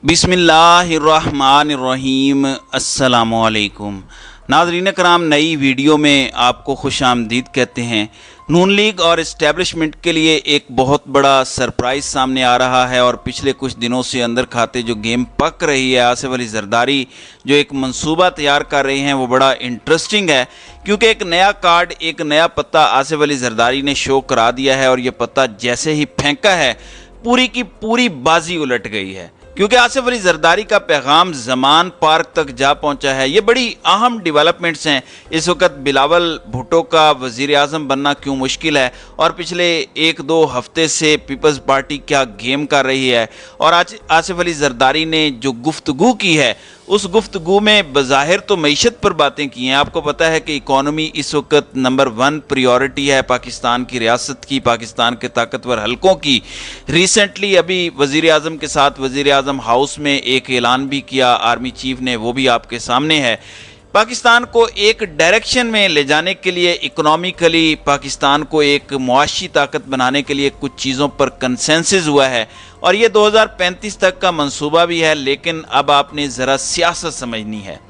बिस्मिल्लाहिर्रहमानिर्रहीम। अस्सलामुअलैकुम नाज़रीन कराम, नई वीडियो में आपको खुश आमदीद कहते हैं। नून लीग और इस्टेब्लिशमेंट के लिए एक बहुत बड़ा सरप्राइज़ सामने आ रहा है और पिछले कुछ दिनों से अंदर खाते जो गेम पक रही है, आसिफ अली जरदारी जो एक मंसूबा तैयार कर रहे हैं वो बड़ा इंटरेस्टिंग है, क्योंकि एक नया कार्ड, एक नया पत्ता आसिफ अली जरदारी ने शो करा दिया है और ये पत्ता जैसे ही फेंका है पूरी की पूरी बाजी उलट गई है, क्योंकि आसिफ अली जरदारी का पैगाम ज़मान पार्क तक जा पहुंचा है। ये बड़ी अहम डेवलपमेंट्स हैं। इस वक्त बिलावल भुट्टो का वज़ीर आज़म बनना क्यों मुश्किल है और पिछले एक दो हफ्ते से पीपल्स पार्टी क्या गेम कर रही है, और आज आसिफ अली जरदारी ने जो गुफ्तगू की है उस गुफ्तगू में बज़ाहिर तो मईशत पर बातें की हैं। आपको पता है कि इकॉनमी इस वक्त नंबर 1 प्रियोरिटी है पाकिस्तान की रियासत की, पाकिस्तान के ताकतवर हलकों की। रिसेंटली अभी वज़ीर आज़म के साथ वज़ीर आज़म हाउस में एक ऐलान भी किया आर्मी चीफ ने, वो भी आपके सामने है। पाकिस्तान को एक डायरेक्शन में ले जाने के लिए, इकोनॉमिकली पाकिस्तान को एक मुआशी ताकत बनाने के लिए कुछ चीज़ों पर कंसेंसस हुआ है और ये 2035 तक का मंसूबा भी है, लेकिन अब आपने ज़रा सियासत समझनी है।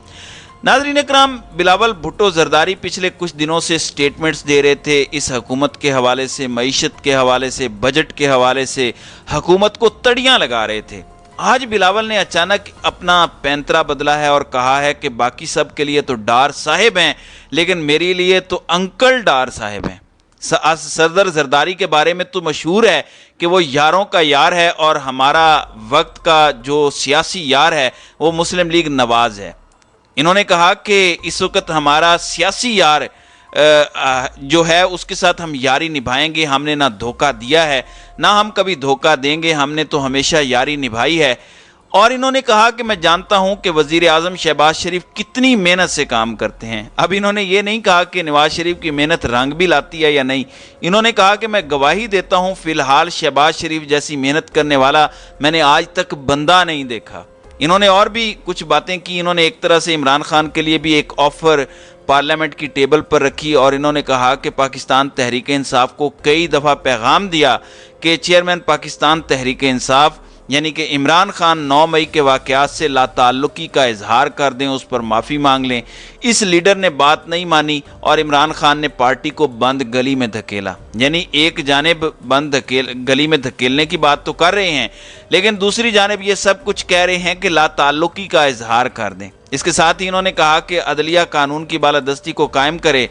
नाज़रीन इकराम, बिलावल भुट्टो जरदारी पिछले कुछ दिनों से स्टेटमेंट्स दे रहे थे इस हुकूमत के हवाले से, मईशत के हवाले से, बजट के हवाले से, हुकूमत को तड़ियाँ लगा रहे थे। आज बिलावल ने अचानक अपना पैंतरा बदला है और कहा है कि बाकी सब के लिए तो डार साहिब हैं, लेकिन मेरे लिए तो अंकल डार साहिब हैं। सरदार जरदारी के बारे में तो मशहूर है कि वो यारों का यार है और हमारा वक्त का जो सियासी यार है वो मुस्लिम लीग नवाज है। इन्होंने कहा कि इस वक्त हमारा सियासी यार जो है उसके साथ हम यारी निभाएंगे, हमने ना धोखा दिया है ना हम कभी धोखा देंगे, हमने तो हमेशा यारी निभाई है। और इन्होंने कहा कि मैं जानता हूं कि वज़ीर आज़म शहबाज शरीफ कितनी मेहनत से काम करते हैं। अब इन्होंने ये नहीं कहा कि नवाज शरीफ की मेहनत रंग भी लाती है या नहीं, इन्होंने कहा कि मैं गवाही देता हूं फ़िलहाल शहबाज शरीफ जैसी मेहनत करने वाला मैंने आज तक बंदा नहीं देखा। इन्होंने और भी कुछ बातें की। इन्होंने एक तरह से इमरान खान के लिए भी एक ऑफ़र पार्लियामेंट की टेबल पर रखी और इन्होंने कहा कि पाकिस्तान तहरीक इंसाफ को कई दफ़ा पैगाम दिया कि चेयरमैन पाकिस्तान तहरीक इंसाफ यानी कि इमरान खान 9 मई के वाक़यात से लाताल्लुकी का इजहार कर दें, उस पर माफ़ी मांग लें। इस लीडर ने बात नहीं मानी और इमरान खान ने पार्टी को बंद गली में धकेला। यानी एक जानिब बंद गली में धकेलने की बात तो कर रहे हैं, लेकिन दूसरी जानिब ये सब कुछ कह रहे हैं कि लाताल्लुकी का इजहार कर दें। इसके साथ ही इन्होंने कहा कि अदलिया कानून की बालादस्ती को कायम करे।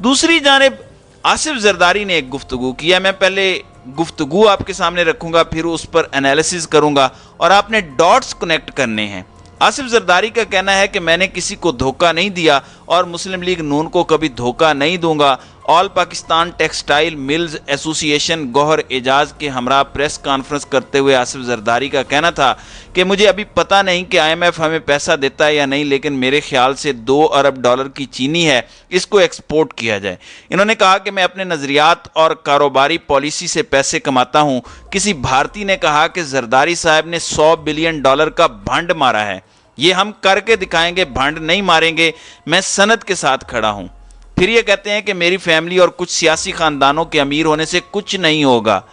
दूसरी जानिब आसिफ जरदारी ने एक गुफ्तगू किया। मैं पहले गुफ्तगू आपके सामने रखूंगा, फिर उस पर एनालिसिस करूंगा और आपने डॉट्स कनेक्ट करने हैं। आसिफ जरदारी का कहना है कि मैंने किसी को धोखा नहीं दिया और मुस्लिम लीग नून को कभी धोखा नहीं दूंगा। All Pakistan textile mills association Gauhar Ejaz के हमरा प्रेस कॉन्फ्रेंस करते हुए आसिफ जरदारी का कहना था कि मुझे अभी पता नहीं कि IMF हमें पैसा देता है या नहीं, लेकिन मेरे ख्याल से 2 अरब डॉलर की चीनी है, इसको एक्सपोर्ट किया जाए। इन्होंने कहा कि मैं अपने नज़रियात और कारोबारी पॉलिसी से पैसे कमाता हूँ। किसी भारतीय ने कहा कि जरदारी साहब ने $100 बिलियन का भंड मारा है। ये हम करके दिखाएंगे, भंड नहीं मारेंगे, मैं सनद के साथ खड़ा हूँ। फिर ये कहते हैं कि मेरी फैमिली और कुछ सियासी खानदानों के अमीर होने से कुछ नहीं होगा।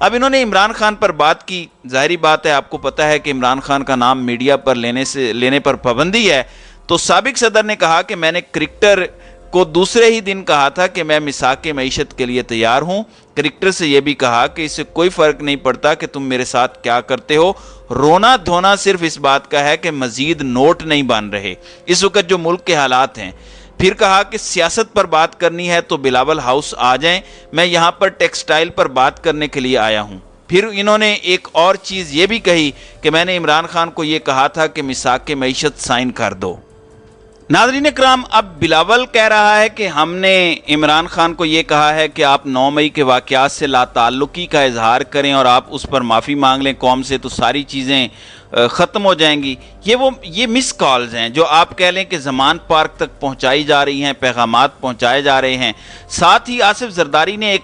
अब इन्होंने इमरान खान पर बात की। जाहिर बात है, आपको पता है कि इमरान खान का नाम मीडिया पर लेने पर पाबंदी है। तो साबिक सदर ने कहा कि मैंने क्रिकेटर को दूसरे ही दिन कहा था कि मैं मिसाके मईशत के लिए तैयार हूँ। क्रिकेटर से यह भी कहा कि इससे कोई फ़र्क नहीं पड़ता कि तुम मेरे साथ क्या करते हो, रोना धोना सिर्फ इस बात का है कि मज़ीद नोट नहीं बन रहे इस वक्त जो मुल्क के हालात हैं। फिर कहा कि सियासत पर बात करनी है तो बिलावल हाउस आ जाएं, मैं यहाँ पर टेक्सटाइल पर बात करने के लिए आया हूँ। फिर इन्होंने एक और चीज़ ये भी कही कि मैंने इमरान खान को ये कहा था कि मिसाक मईशत साइन कर दो। नाज़रीन इकराम, अब बिलावल कह रहा है कि हमने इमरान खान को ये कहा है कि आप 9 मई के वाक़यात से लाताल्लुकी का इजहार करें और आप उस पर माफ़ी मांग लें कौम से, तो सारी चीज़ें ख़त्म हो जाएंगी। ये मिस कॉल्स हैं जो आप कह लें कि ज़मान पार्क तक पहुंचाई जा रही हैं, पैगामात पहुंचाए जा रहे हैं। साथ ही आसिफ जरदारी ने एक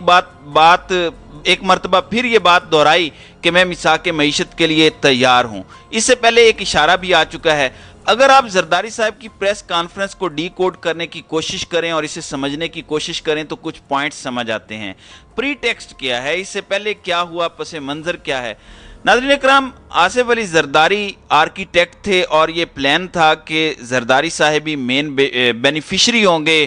मरतबा फिर ये बात दोहराई कि मैं मिसाक मईशत के लिए तैयार हूँ। इससे पहले एक इशारा भी आ चुका है। अगर आप जरदारी साहब की प्रेस कॉन्फ्रेंस को डीकोड करने की कोशिश करें और इसे समझने की कोशिश करें तो कुछ पॉइंट्स समझ आते हैं। प्री टेक्स्ट क्या है, इससे पहले क्या हुआ, पस मंज़र क्या है। नाज़रीन इकराम, आसिफ अली जरदारी आर्किटेक्ट थे और ये प्लान था कि जरदारी साहब ही मेन बेनिफिशरी होंगे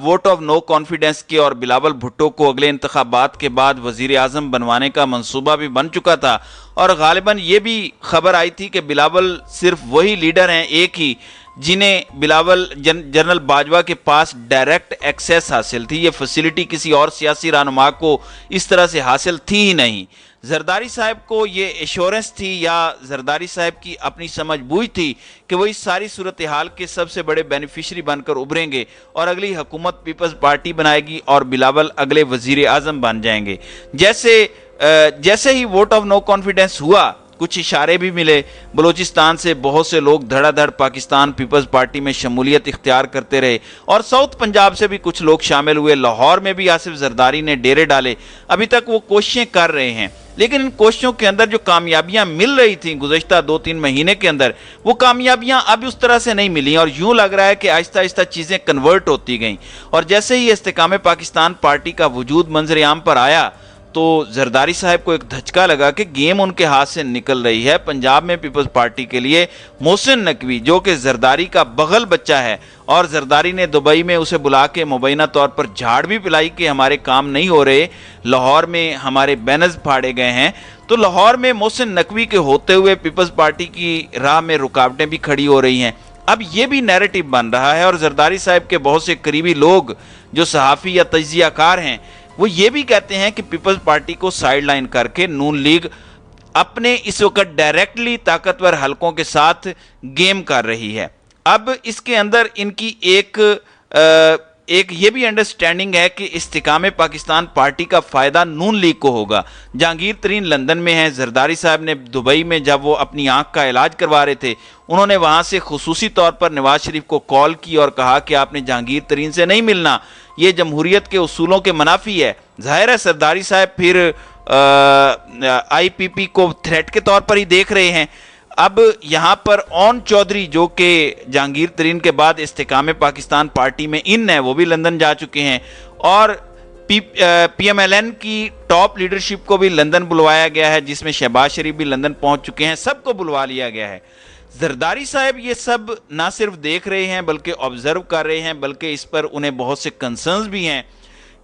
वोट ऑफ नो कॉन्फिडेंस के, और बिलावल भुट्टो को अगले इंतखाबात के बाद वजीर आज़म बनवाने का मंसूबा भी बन चुका था। और गालिबन ये भी खबर आई थी कि बिलावल सिर्फ वही लीडर हैं एक ही जिन्हें बिलावल जनरल बाजवा के पास डायरेक्ट एक्सेस हासिल थी। ये फैसिलिटी किसी और सियासी रहनुमा को इस तरह से हासिल थी ही नहीं। जरदारी साहब को ये एश्योरेंस थी या जरदारी साहब की अपनी समझ बूझ थी कि वो इस सारी सूरत हाल के सबसे बड़े बेनिफिशरी बनकर उभरेंगे और अगली हुकूमत पीपल्स पार्टी बनाएगी और बिलावल अगले वजीर आज़म बन जाएंगे। जैसे ही वोट ऑफ नो कॉन्फिडेंस हुआ, कुछ इशारे भी मिले, बलूचिस्तान से बहुत से लोग धड़ाधड़ पाकिस्तान पीपल्स पार्टी में शमूलियत इख्तियार करते रहे और साउथ पंजाब से भी कुछ लोग शामिल हुए। लाहौर में भी आसिफ जरदारी ने डेरे डाले। अभी तक वो कोशिशें कर रहे हैं, लेकिन इन कोशिशों के अंदर जो कामयाबियां मिल रही थी गुज़श्ता 2-3 महीने के अंदर, वो कामयाबियां अब उस तरह से नहीं मिली और यूं लग रहा है कि आहिस्ता आहिस्ता चीज़ें कन्वर्ट होती गईं। और जैसे ही इस्तेकाम पाकिस्तान पार्टी का वजूद मंजर आम पर आया तो जरदारी साहब को एक धचका लगा कि गेम उनके हाथ से निकल रही है। पंजाब में पीपल्स पार्टी के लिए मोहसिन नकवी, जो कि जरदारी का बगल बच्चा है, और जरदारी ने दुबई में उसे बुला के मुबैना तौर पर झाड़ भी पिलाई कि हमारे काम नहीं हो रहे, लाहौर में हमारे बैनर्स फाड़े गए हैं। तो लाहौर में मोहसिन नकवी के होते हुए पीपल्स पार्टी की राह में रुकावटें भी खड़ी हो रही हैं। अब ये भी नैरेटिव बन रहा है और जरदारी साहब के बहुत से करीबी लोग जो सहाफ़ी या तज्जियाकार हैं वो ये भी कहते हैं कि पीपल्स पार्टी को साइड लाइन करके नून लीग अपने इस वक्त डायरेक्टली ताकतवर हलकों के साथ गेम कर रही है। अब इसके अंदर इनकी एक ये भी अंडरस्टैंडिंग है कि इस्तिकाम पाकिस्तान पार्टी का फ़ायदा नून लीग को होगा। जहांगीर तरीन लंदन में हैं। जरदारी साहब ने दुबई में जब वो अपनी आंख का इलाज करवा रहे थे, उन्होंने वहाँ से खुसूसी तौर पर नवाज शरीफ को कॉल की और कहा कि आपने जहांगीर तरीन से नहीं मिलना, ये जमहूरियत के उसूलों के मुनाफी है। ज़ाहिर है जरदारी साहब फिर IPP को थ्रेट के तौर पर ही देख रहे हैं। अब यहाँ पर ओन चौधरी, जो कि जहांगीर तरीन के बाद इस्तेकाम पाकिस्तान पार्टी में इन है, वो भी लंदन जा चुके हैं और PMLN की टॉप लीडरशिप को भी लंदन बुलवाया गया है, जिसमें शहबाज शरीफ भी लंदन पहुंच चुके हैं। सबको बुलवा लिया गया है। जरदारी साहब ये सब ना सिर्फ देख रहे हैं बल्कि ऑब्जर्व कर रहे हैं, बल्कि इस पर उन्हें बहुत से कंसर्न्स भी हैं।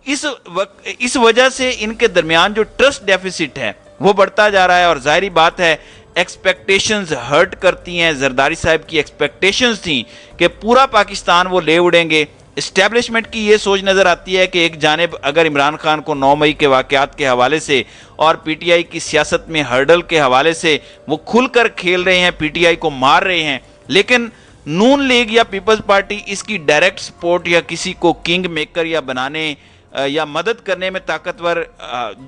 इस वजह से इनके दरमियान जो ट्रस्ट डेफिसिट है वो बढ़ता जा रहा है और जाहिर बात है एक्सपेक्टेशंस हर्ट करती हैं। जरदारी साहब की एक्सपेक्टेशंस थी कि पूरा पाकिस्तान वो ले उड़ेंगे। इस्टेब्लिशमेंट की ये सोच नज़र आती है कि एक जानिब अगर इमरान खान को 9 मई के वाक़यात के हवाले से और PTI की सियासत में हर्डल के हवाले से वो खुलकर खेल रहे हैं, PTI को मार रहे हैं, लेकिन नून लीग या पीपल्स पार्टी इसकी डायरेक्ट सपोर्ट या किसी को किंग मेकर या बनाने या मदद करने में ताकतवर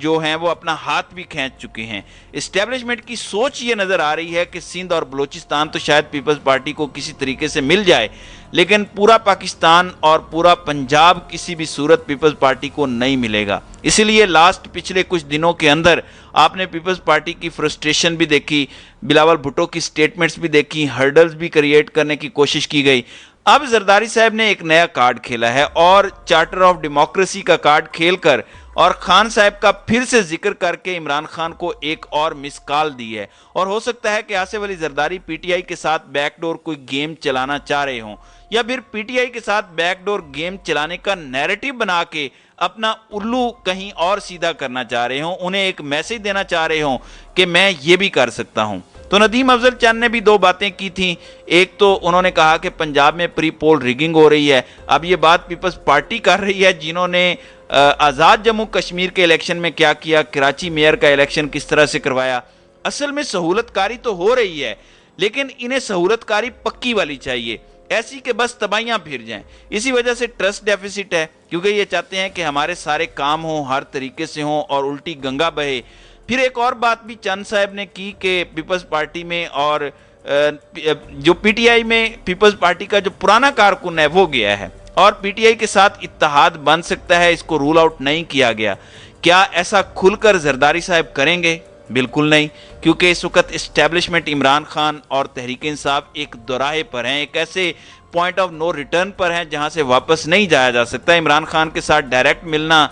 जो हैं वो अपना हाथ भी खींच चुके हैं। इस्टेब्लिशमेंट की सोच ये नज़र आ रही है कि सिंध और बलूचिस्तान तो शायद पीपल्स पार्टी को किसी तरीके से मिल जाए, लेकिन पूरा पाकिस्तान और पूरा पंजाब किसी भी सूरत पीपल्स पार्टी को नहीं मिलेगा। इसीलिए पिछले कुछ दिनों के अंदर आपने पीपल्स पार्टी की फ्रस्ट्रेशन भी देखी, बिलावल भुट्टो की स्टेटमेंट्स भी देखी, हर्डल्स भी क्रिएट करने की कोशिश की गई। अब जरदारी साहब ने एक नया कार्ड खेला है और चार्टर ऑफ डेमोक्रेसी का कार्ड खेलकर और खान साहब का फिर से जिक्र करके इमरान खान को एक और मिस कॉल दी है। और हो सकता है कि आसिफ अली जरदारी PTI के साथ बैकडोर कोई गेम चलाना चाह रहे हों या फिर PTI के साथ बैकडोर गेम चलाने का नैरेटिव बना के अपना उल्लू कहीं और सीधा करना चाह रहे हों, उन्हें एक मैसेज देना चाह रहे हों कि मैं ये भी कर सकता हूं। तो नदीम अफजल चंद ने भी 2 बातें की थी। एक तो उन्होंने कहा कि पंजाब में प्री पोल रिगिंग हो रही है। अब ये बात पीपल्स पार्टी कर रही है, जिन्होंने आज़ाद जम्मू कश्मीर के इलेक्शन में क्या किया, कराची मेयर का इलेक्शन किस तरह से करवाया। असल में सहूलतकारी तो हो रही है, लेकिन इन्हें सहूलतकारी पक्की वाली चाहिए, ऐसी कि बस तबाहियां फिर जाएं। इसी वजह से ट्रस्ट डेफिसिट है, क्योंकि ये चाहते हैं कि हमारे सारे काम हों, हर तरीके से हों और उल्टी गंगा बहे। फिर एक और बात भी चंद साहब ने की कि पीपल्स पार्टी में और जो PTI में पीपल्स पार्टी का जो पुराना कारकुन है वो गया है और PTI के साथ इत्तेहाद बन सकता है, इसको रूल आउट नहीं किया गया। क्या ऐसा खुलकर जरदारी साहब करेंगे? बिल्कुल नहीं, क्योंकि इस वक्त इस्टेब्लिशमेंट इमरान खान और तहरीक इंसाफ एक दोराहे पर हैं, एक ऐसे पॉइंट ऑफ नो रिटर्न पर हैं जहां से वापस नहीं जाया जा सकता। इमरान खान के साथ डायरेक्ट मिलना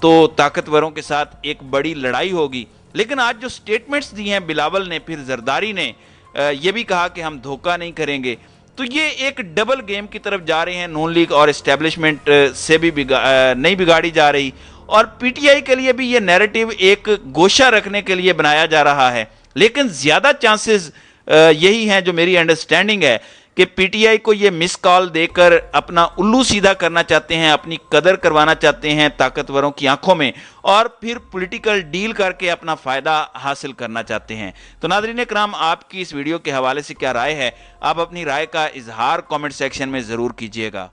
तो ताकतवरों के साथ एक बड़ी लड़ाई होगी, लेकिन आज जो स्टेटमेंट्स दी हैं बिलावल ने, फिर जरदारी ने ये भी कहा कि हम धोखा नहीं करेंगे, तो ये एक डबल गेम की तरफ जा रहे हैं। नून लीग और एस्टेब्लिशमेंट से भी नहीं बिगाड़ी जा रही, और पीटीआई के लिए भी ये नैरेटिव एक गोशा रखने के लिए बनाया जा रहा है। लेकिन ज़्यादा चांसेस यही हैं, जो मेरी अंडरस्टैंडिंग है, कि पीटीआई को ये मिस कॉल देकर अपना उल्लू सीधा करना चाहते हैं, अपनी कदर करवाना चाहते हैं ताकतवरों की आंखों में, और फिर पॉलिटिकल डील करके अपना फ़ायदा हासिल करना चाहते हैं। तो नाज़रीन इकराम, आपकी इस वीडियो के हवाले से क्या राय है? आप अपनी राय का इजहार कमेंट सेक्शन में ज़रूर कीजिएगा।